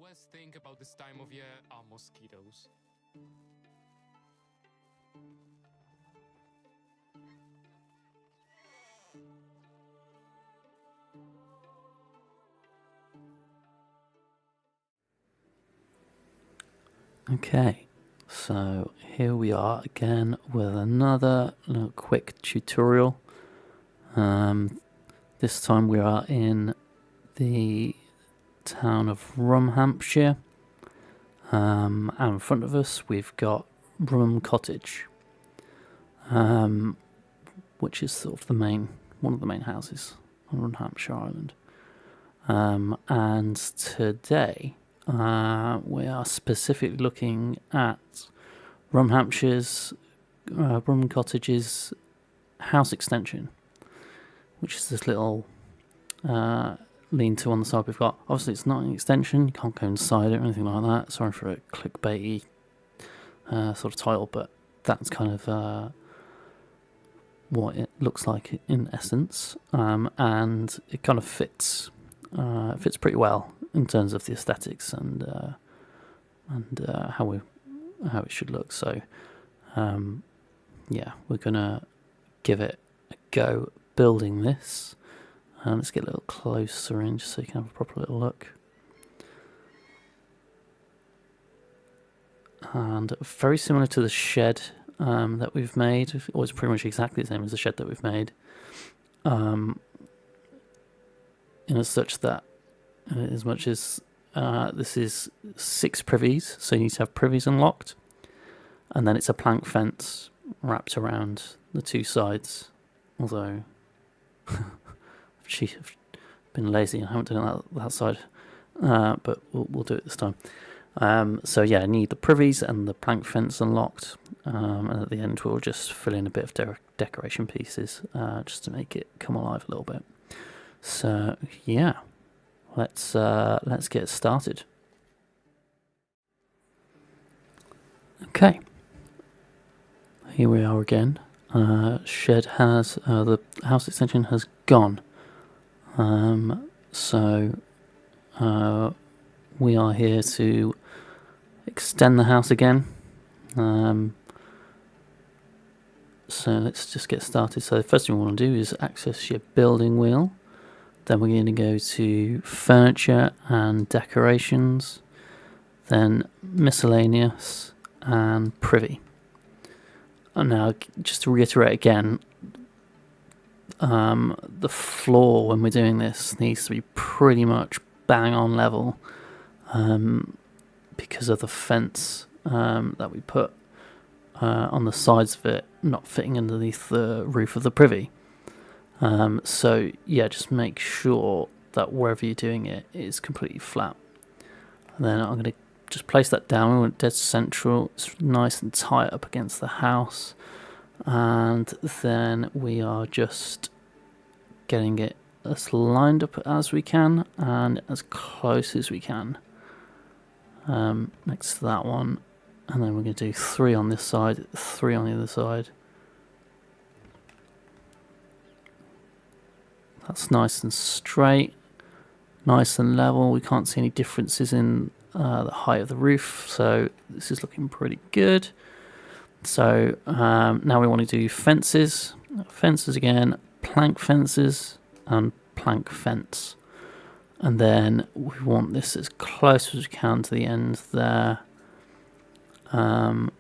worst thing about this time of year are mosquitoes. Okay, so here we are again with another little quick tutorial. This time we are in the town of Hampshire, and in front of us we've got Rum Cottage, which is sort of one of the main houses on Hampshire Island. And today we are specifically looking at Rum Cottage's house extension, which is this little lean-to on the side we've got. Obviously it's not an extension, you can't go inside it or anything like that. Sorry for a clickbaity sort of title, but that's kind of what it looks like in essence, and it kind of fits pretty well in terms of the aesthetics and how it should look. So yeah, we're gonna give it a go building this. Let's get a little closer in just so you can have a proper little look. And very similar to the shed that we've made, it was pretty much exactly the same as the shed that we've made, in as such that as much as this is 6 privies, so you need to have privies unlocked, and then it's a plank fence wrapped around the 2 sides, although I've been lazy and haven't done that side, but we'll do it this time. So yeah, I need the privies and the plank fence unlocked, and at the end we'll just fill in a bit of decoration pieces just to make it come alive a little bit. So yeah, let's get started. Okay, here we are again. Shed has the house extension has gone. So we are here to extend the house again. So let's just get started. So the first thing we want to do is access your building wheel. Then we're going to go to furniture and decorations, then miscellaneous and privy. And now, just to reiterate again, the floor when we're doing this needs to be pretty much bang on level, because of the fence that we put on the sides of it not fitting underneath the roof of the privy. So yeah, just make sure that wherever you're doing it is completely flat. And then I'm going to just place that down. We want it dead central. It's nice and tight up against the house. And then we are just getting it as lined up as we can and as close as we can next to that one. And then we're going to do 3 on this side, 3 on the other side. That's nice and straight, nice and level. We can't see any differences in the height of the roof, so this is looking pretty good. So now we want to do fences. Fences again, plank fences and plank fence. And then we want this as close as we can to the end there. And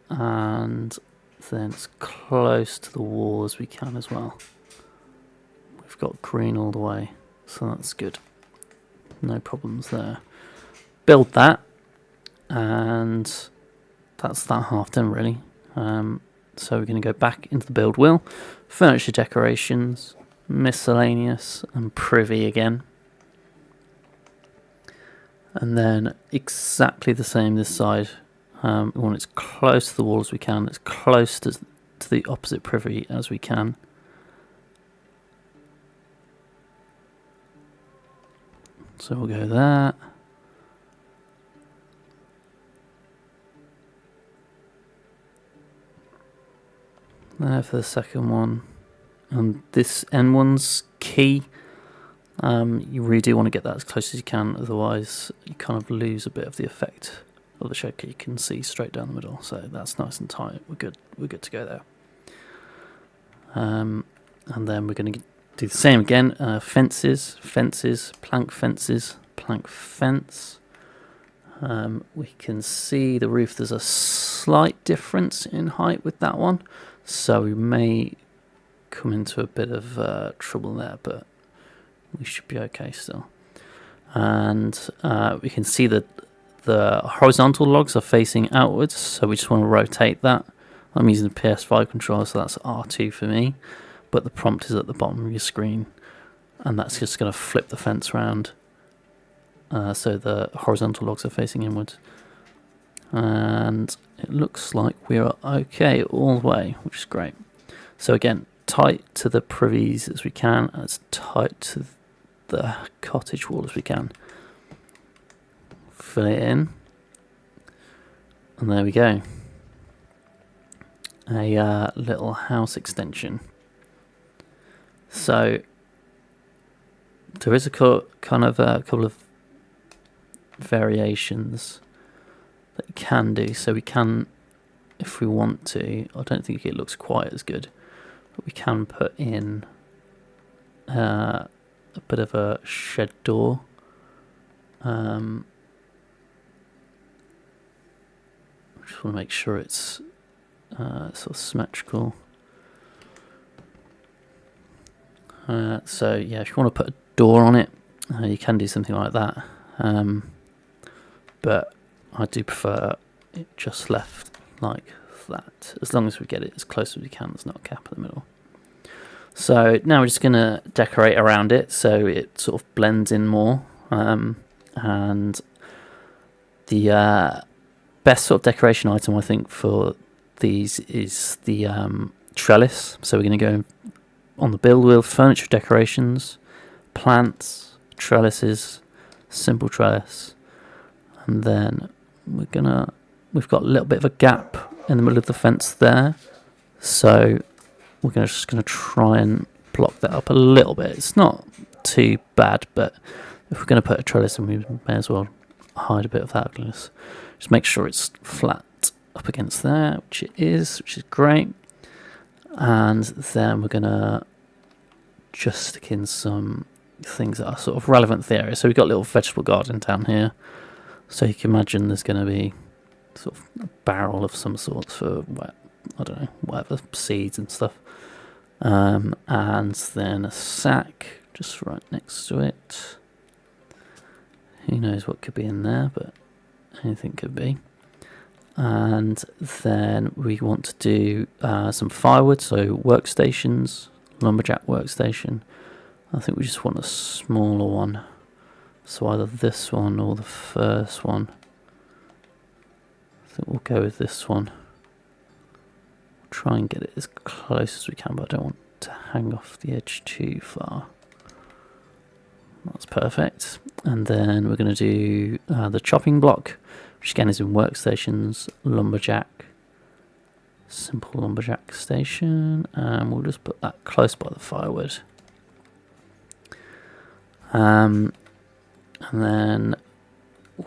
then as close to the wall as we can as well. We've got green all the way, so that's good. No problems there. Build that, and that's that half done really. So we're going to go back into the build wheel, furniture decorations, miscellaneous and privy again. And then exactly the same this side. We want it as close to the wall as we can, as close to the opposite privy as we can. So we'll go there. There for the second one. And this end one's key. You really do want to get that as close as you can, otherwise you kind of lose a bit of the effect of the shaker. You can see straight down the middle, so that's nice and tight. We're good to go there. And then we're going to do the same again. Fences, plank fences, plank fence. We can see the roof, there's a slight difference in height with that one, so we may come into a bit of trouble there, but we should be okay still. And we can see that the horizontal logs are facing outwards, so we just want to rotate that. I'm using the PS5 controller, so that's R2 for me, but the prompt is at the bottom of your screen, and that's just going to flip the fence around. So the horizontal logs are facing inwards. And it looks like we're okay all the way, which is great. So again, tight to the privies as we can, as tight to the cottage wall as we can. Fill it in. And there we go. A little house extension. So there is a kind of a couple of variations that you can do. So we can, if we want to, I don't think it looks quite as good, but we can put in a bit of a shed door. Just want to make sure it's sort of symmetrical. So yeah, if you want to put a door on it, you can do something like that. But I do prefer it just left like that. As long as we get it as close as we can, there's not a gap in the middle. So now we're just going to decorate around it so it sort of blends in more. And the best sort of decoration item, I think, for these is the trellis. So we're going to go on the build wheel, furniture decorations, plants, trellises, simple trellis, and then we've got a little bit of a gap in the middle of the fence there, so we're just going to try and block that up a little bit. It's not too bad, but if we're going to put a trellis in, we may as well hide a bit of that ugliness. Just make sure it's flat up against there, which it is, which is great. And then we're going to just stick in some things that are sort of relevant to the area. So we've got a little vegetable garden down here, so you can imagine there's going to be sort of a barrel of some sort for, I don't know, whatever, seeds and stuff, and then a sack just right next to it. Who knows what could be in there, but anything could be. And then we want to do some firewood, so workstations, lumberjack workstation. I think we just want a smaller one, so either this one or the first one. I think we'll go with this one. We'll try and get it as close as we can, but I don't want to hang off the edge too far. That's perfect. And then we're going to do the chopping block, which again is in workstations, lumberjack, simple lumberjack station, and we'll just put that close by the firewood. And then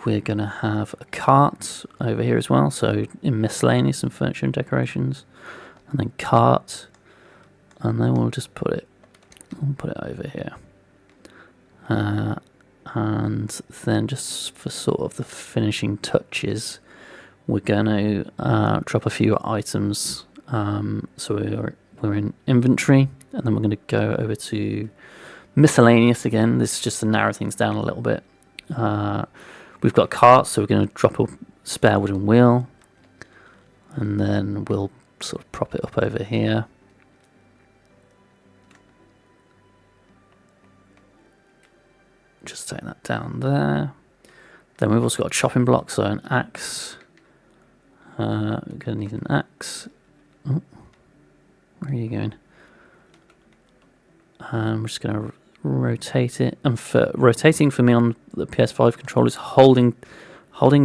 we're going to have a cart over here as well, so in miscellaneous and furniture and decorations, and then cart, and then we'll just put it over here. And then just for sort of the finishing touches, we're going to drop a few items. So we're in inventory, and then we're going to go over to miscellaneous again. This is just to narrow things down a little bit. We've got carts, so we're going to drop a spare wooden wheel, and then we'll sort of prop it up over here. Just take that down there. Then we've also got a chopping block, so an axe. We're going to need an axe. Oh, where are you going? We're just going to rotate it. And for rotating for me on the PS5 controller is holding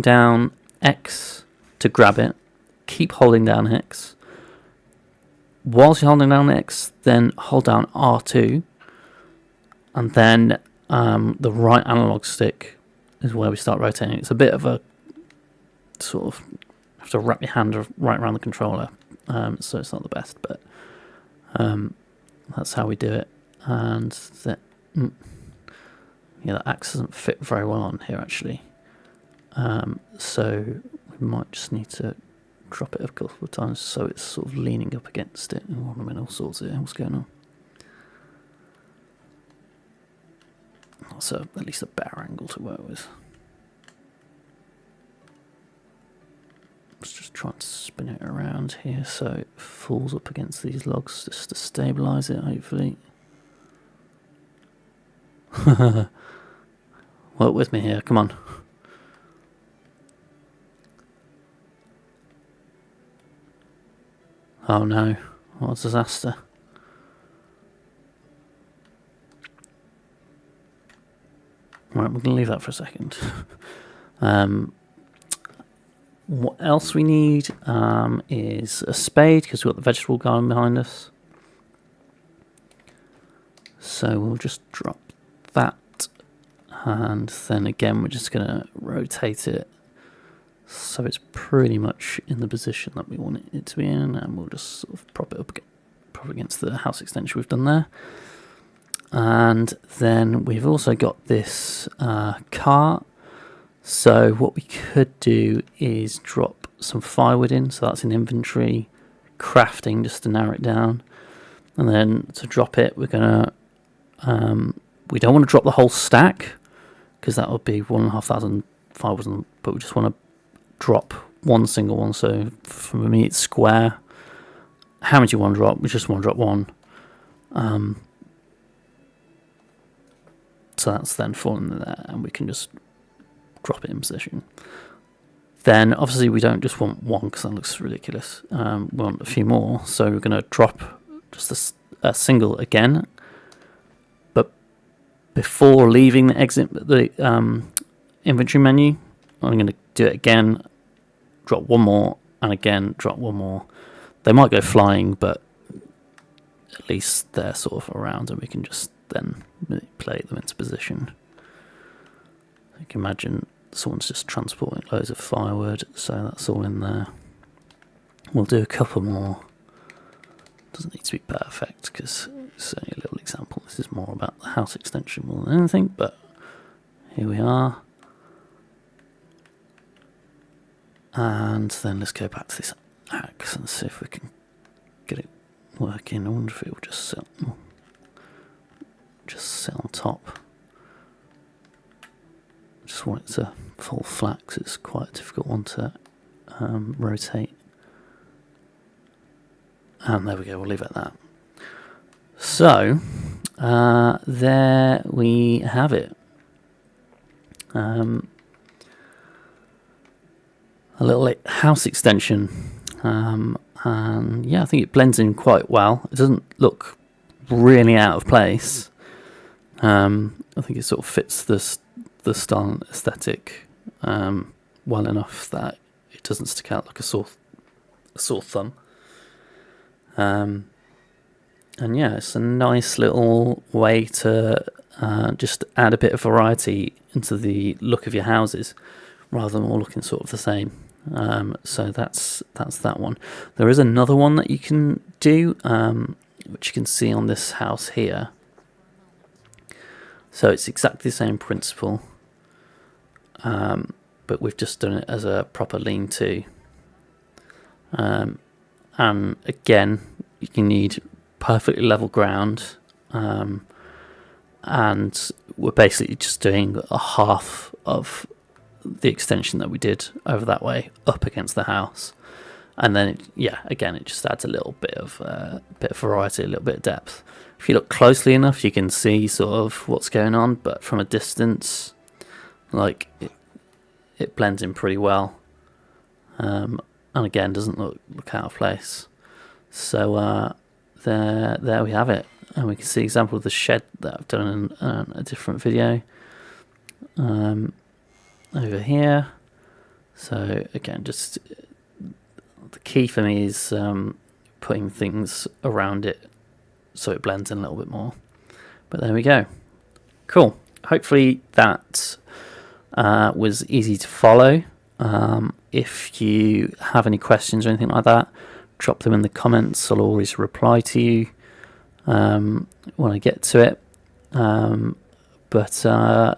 down X to grab it. Keep holding down X. Whilst you're holding down X, then hold down R2. And then the right analog stick is where we start rotating. It's a bit of a sort of, you have to wrap your hand right around the controller, so it's not the best, but that's how we do it. And that, that axe doesn't fit very well on here actually, so we might just need to drop it a couple of times so it's sort of leaning up against it. Oh, I'm in all sorts here. What's going on? That's at least a better angle to work with. Let's just try and spin it around here so it falls up against these logs just to stabilise it, hopefully. Work with me here, come on. Oh no, what a disaster. Right, we're going to leave that for a second. What else we need is a spade, because we've got the vegetable garden behind us. So we'll just drop that. And then again, we're just going to rotate it so it's pretty much in the position that we want it to be in. And we'll just sort of prop it up against the house extension we've done there. And then we've also got this cart. So what we could do is drop some firewood in. So that's in inventory, crafting, just to narrow it down. And then to drop it, we're going to, we don't want to drop the whole stack, because that would be 1,500 firewood, but we just want to drop one single one. So for me, it's square. How much you want to drop? We just want to drop one. So that's then falling there, and we can just drop it in position. Then obviously we don't just want one, because that looks ridiculous. We want a few more, so we're going to drop just a single again. But before leaving the inventory menu, I'm going to do it again, drop one more, and again drop one more. They might go flying, but at least they're sort of around, and we can just then manipulate them into position. You can imagine someone's just transporting loads of firewood, so that's all in there. We'll do a couple more. Doesn't need to be perfect, because it's only a little example. This is more about the house extension more than anything, but here we are. And then let's go back to this axe and see if we can get it working. I wonder if it will just sit on top. Just want it to fall flat, because it's quite a difficult one to rotate. And there we go, we'll leave it at that. So there we have it. A little house extension, and yeah, I think it blends in quite well. It doesn't look really out of place. I think it sort of fits the style and aesthetic well enough that it doesn't stick out like a sore thumb. And yeah, it's a nice little way to just add a bit of variety into the look of your houses, rather than all looking sort of the same. So that's that one. There is another one that you can do, which you can see on this house here. So it's exactly the same principle, but we've just done it as a proper lean-to. And again, you need perfectly level ground, and we're basically just doing a half of the extension that we did over that way up against the house, and then it just adds a little bit of variety, a little bit of depth. If you look closely enough, you can see sort of what's going on, but from a distance, like it blends in pretty well, and again doesn't look out of place. So there we have it, and we can see an example of the shed that I've done in a different video over here. So again, just the key for me is putting things around it so it blends in a little bit more. But there we go. Cool. hopefully that was easy to follow. If you have any questions or anything like that, drop them in the comments. I'll always reply to you when I get to it. But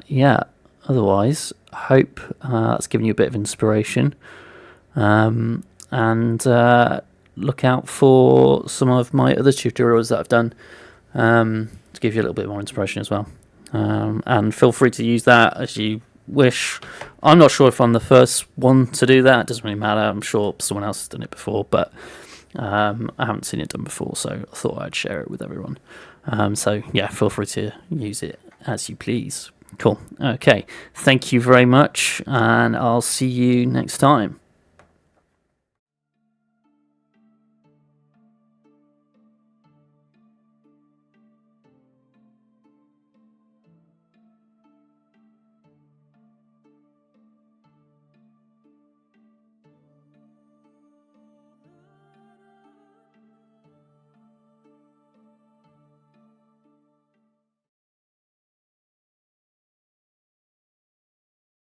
yeah, otherwise, I hope that's given you a bit of inspiration. And look out for some of my other tutorials that I've done to give you a little bit more inspiration as well. And feel free to use that as you wish. I'm not sure if I'm the first one to do that. It doesn't really matter. I'm sure someone else has done it before, but I haven't seen it done before, so I thought I'd share it with everyone. So yeah, feel free to use it as you please. Cool. Okay. Thank you very much, and I'll see you next time.